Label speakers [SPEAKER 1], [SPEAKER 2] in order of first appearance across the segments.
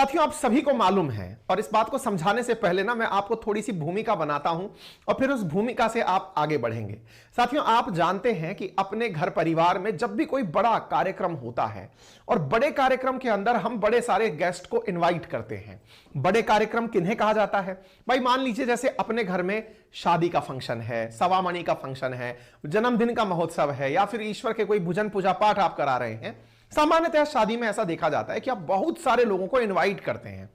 [SPEAKER 1] साथियों, आप सभी को मालूम है, और इस बात को समझाने से पहले ना मैं आपको थोड़ी सी भूमिका बनाता हूं और फिर उस भूमिका से आप आगे बढ़ेंगे। साथियों, आप जानते हैं कि अपने घर परिवार में जब भी कोई बड़ा कार्यक्रम होता है और बड़े कार्यक्रम के अंदर हम बड़े सारे गेस्ट को इनवाइट करते हैं। बड़े कार्यक्रम किन्हें कहा जाता है भाई? मान लीजिए जैसे अपने घर में शादी का फंक्शन है, सवामणि का फंक्शन है, जन्मदिन का महोत्सव है, या फिर ईश्वर के कोई भजन पूजा पाठ आप करा रहे हैं। सामान्यतः शादी में ऐसा देखा जाता है कि आप बहुत सारे लोगों को इनवाइट करते हैं,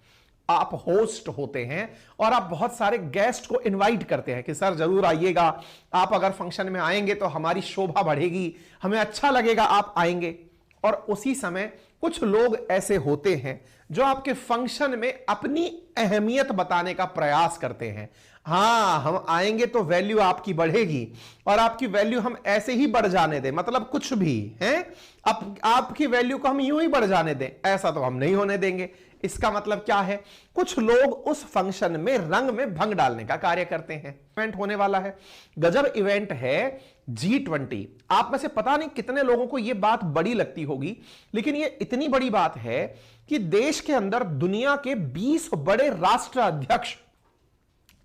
[SPEAKER 1] आप होस्ट होते हैं और आप बहुत सारे गेस्ट को इनवाइट करते हैं कि सर जरूर आइएगा, आप अगर फंक्शन में आएंगे तो हमारी शोभा बढ़ेगी, हमें अच्छा लगेगा, आप आएंगे। और उसी समय कुछ लोग ऐसे होते हैं जो आपके फंक्शन में अपनी अहमियत बताने का प्रयास करते हैं। हां, हम आएंगे तो वैल्यू आपकी बढ़ेगी और आपकी वैल्यू हम ऐसे ही बढ़ जाने दें, मतलब कुछ भी है आपकी वैल्यू को हम यूं ही बढ़ जाने दें, ऐसा तो हम नहीं होने देंगे। इसका मतलब क्या है? कुछ लोग उस फंक्शन में रंग में भंग डालने का कार्य करते हैं। इवेंट होने वाला है, गजब इवेंट है G20। आप में से पता नहीं कितने लोगों को यह बात बड़ी लगती होगी, लेकिन यह इतनी बड़ी बात है कि देश के अंदर दुनिया के 20 बड़े राष्ट्राध्यक्ष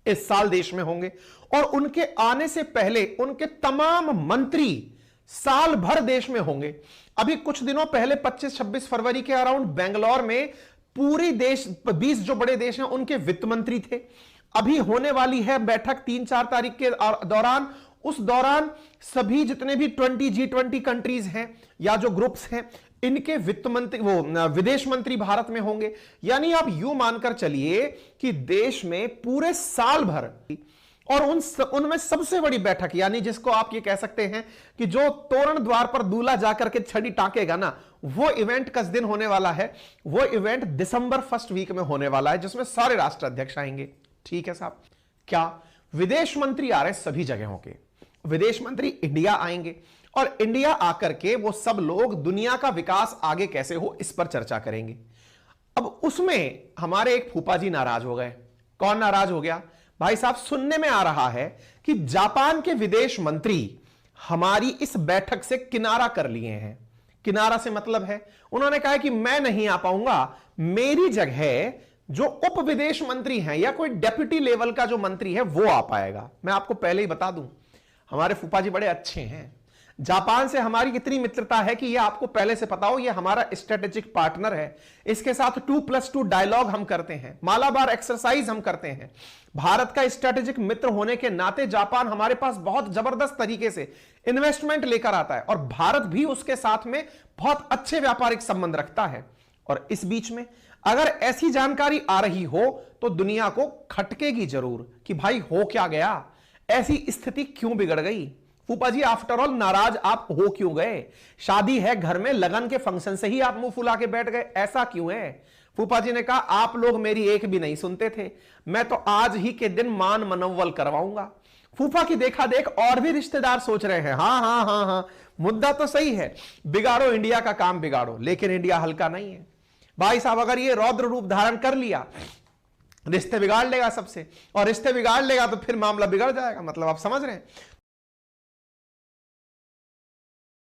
[SPEAKER 1] इस साल देश में होंगे और उनके आने से पहले उनके तमाम मंत्री साल भर देश में होंगे। अभी कुछ दिनों पहले 25-26 फरवरी के अराउंड बेंगलोर में पूरी देश 20 जो बड़े देश हैं उनके वित्त मंत्री थे। अभी होने वाली है बैठक 3-4 तारीख के दौरान, उस दौरान सभी जितने भी G20 कंट्रीज हैं या जो ग्रुप्स हैं, इनके वित्त मंत्री विदेश मंत्री भारत में होंगे। यानी आप यूं मानकर चलिए कि देश में पूरे साल भर, और उनमें सबसे बड़ी बैठक, यानी जिसको आप ये कह सकते हैं कि जो तोरण द्वार पर दूल्हा जाकर के छड़ी टांकेगा ना, वो इवेंट किस दिन होने वाला है? वो इवेंट दिसंबर फर्स्ट वीक में होने वाला है, जिसमें सारे राष्ट्राध्यक्ष आएंगे। ठीक है साहब, क्या विदेश मंत्री आ रहे हैं? सभी जगहों के विदेश मंत्री इंडिया आएंगे और इंडिया आकर के वो सब लोग दुनिया का विकास आगे कैसे हो इस पर चर्चा करेंगे। अब उसमें हमारे एक फूफा जी नाराज हो गए। कौन नाराज हो गया भाई साहब? सुनने में आ रहा है कि जापान के विदेश मंत्री हमारी इस बैठक से किनारा कर लिए हैं। किनारा से मतलब है उन्होंने कहा कि मैं नहीं आ पाऊंगा, मेरी जगह जो उप विदेश मंत्री हैं या कोई डेप्यूटी लेवल का जो मंत्री है वो आ पाएगा। मैं आपको पहले ही बता दूं, हमारे फूफा जी बड़े अच्छे हैं। जापान से हमारी इतनी मित्रता है कि ये आपको पहले से पता हो, ये हमारा स्ट्रेटेजिक पार्टनर है। इसके साथ 2+2 डायलॉग हम करते हैं, मालाबार एक्सरसाइज हम करते हैं। भारत का स्ट्रेटेजिक मित्र होने के नाते जापान हमारे पास बहुत जबरदस्त तरीके से इन्वेस्टमेंट लेकर आता है और भारत भी उसके साथ में बहुत अच्छे व्यापारिक संबंध रखता है। और इस बीच में अगर ऐसी जानकारी आ रही हो तो दुनिया को खटकेगी जरूर कि भाई हो क्या गया, ऐसी स्थिति क्यों बिगड़ गई। फूफा जी आफ्टर ऑल नाराज आप हो क्यों गए? शादी है घर में, लगन के फंक्शन से ही आप मुंह फुला के बैठ गए, ऐसा क्यों है? फूफा जी ने कहा आप लोग मेरी एक भी नहीं सुनते थे, मैं तो आज ही के दिन मान मनोवल करवाऊंगा। फूफा की देखा देख और भी रिश्तेदार सोच रहे हैं हाँ हाँ हाँ हाँ, मुद्दा तो सही है, बिगाड़ो इंडिया का काम बिगाड़ो, लेकिन इंडिया हल्का नहीं है भाई साहब। अगर ये रौद्र रूप धारण कर लिया, रिश्ते बिगाड़ लेगा सबसे, और रिश्ते बिगाड़ लेगा तो फिर मामला बिगड़ जाएगा। मतलब आप समझ रहे हैं।